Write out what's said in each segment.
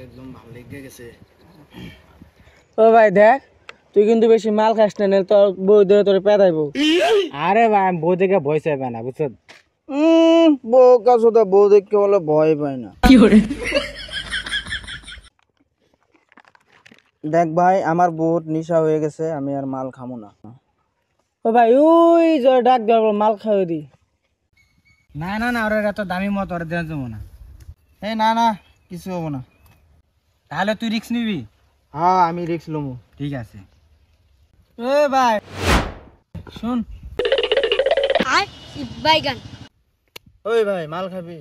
একদম ভালো লেগে গেছে। ও ভাই দেখ, তুই কিন্তু বেশি মাল খাস না, তোর বউ ধরে তোর পেদাইবো। আরে ভাই আমি বউ দেখে ভয় চাইবে না, বুঝছো? বউ কাছে তো বউ দেখতে বলে ভয় পায় না। দেখ ভাই, আমার বহুত নিশা হয়ে গেছে, আমি আর মাল খামো না। ও ভাই ওই যে ডাক দেওয়ার মাল খাওয়া দি। না না না, ওর এত দামি মত ওর দেওয়া যাবো না। এই না না, কিছু হবো না। তাহলে তুই রিস্ক নিবি? হ্যাঁ আমি রিস্ক লমু। ঠিক আছে। এ ভাই শুন, বাইগান ওই ভাই মাল খাবি?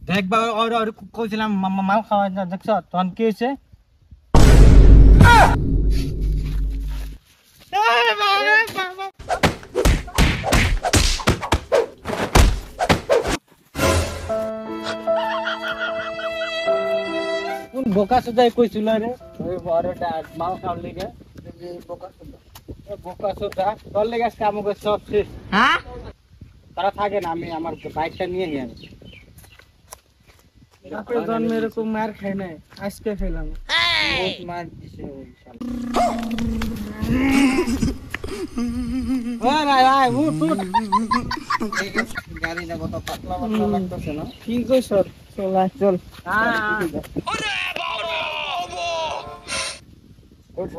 দেখ বা ওর কইছিলাম মাল খাওয়া, দেখছ তখন কি হয়েছে? কোন বোকা সুদাই কইছিল রে ওই বড় মাল খাওয়ার লেগে? বোকা সুদা তোর লেগে আজকে আমাকে সব শেষ। হ্যাঁ তারা থাকে না, আমি আমার বাইকটা নিয়ে নিয়ে আমি বাপের জন্মে এরকম মার খাই নাই, আজকে খেলাম। বহুত মার দিছে ওই শালা। ওই ভাই ভাই উঠ উঠ, গাড়িটা কত পাতলা পাতলা লাগতেছে না? কি কইছ? চল আয়, চল।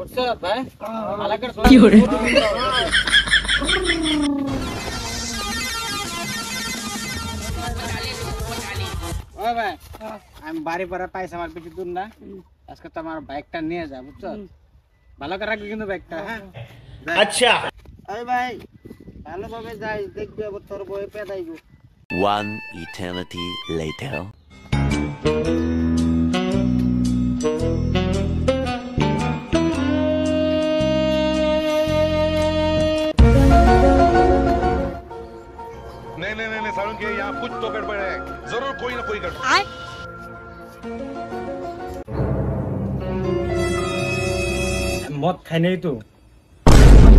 উঠছে ভাই আলাকের কি করে? ও ভাই আমি বাড়ি পরে পাইছি, আমার বেশি দূর না, আজকে তো আমার বাইকটা নিয়ে যা, বুঝছো? ভালো করে রাখবি কিন্তু বাইকটা। হ্যাঁ আচ্ছা এই ভাই ভালোভাবে যাই, দেখবি আবার তোর বই পেদাইবো। One eternity later. नहीं सारुण के यहाँ कुछ तो गड़बड़ है, जरूर कोई ना कोई गड़बड़। মদ খাই নাই তো।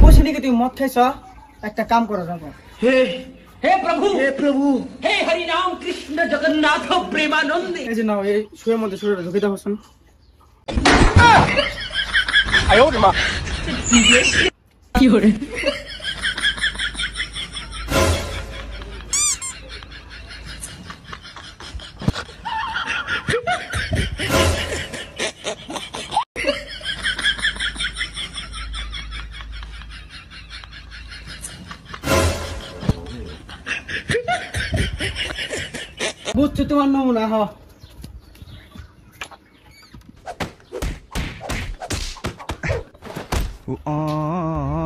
বসে নাকি তুই মদ খাইছ? একটা কাম করো যাবো। हे प्रभु हे हरि राम कृष्ण जगन्नाथ प्रेमानंद। এই যে নাও, এই শুয়ের মধ্যে শুয়ে ঢুকে দাও শুন। কি করে? বুঝছো তোমার নমুনা? হ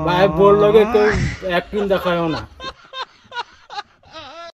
ভাই বললো কেউ এক পিন দেখায়ও না।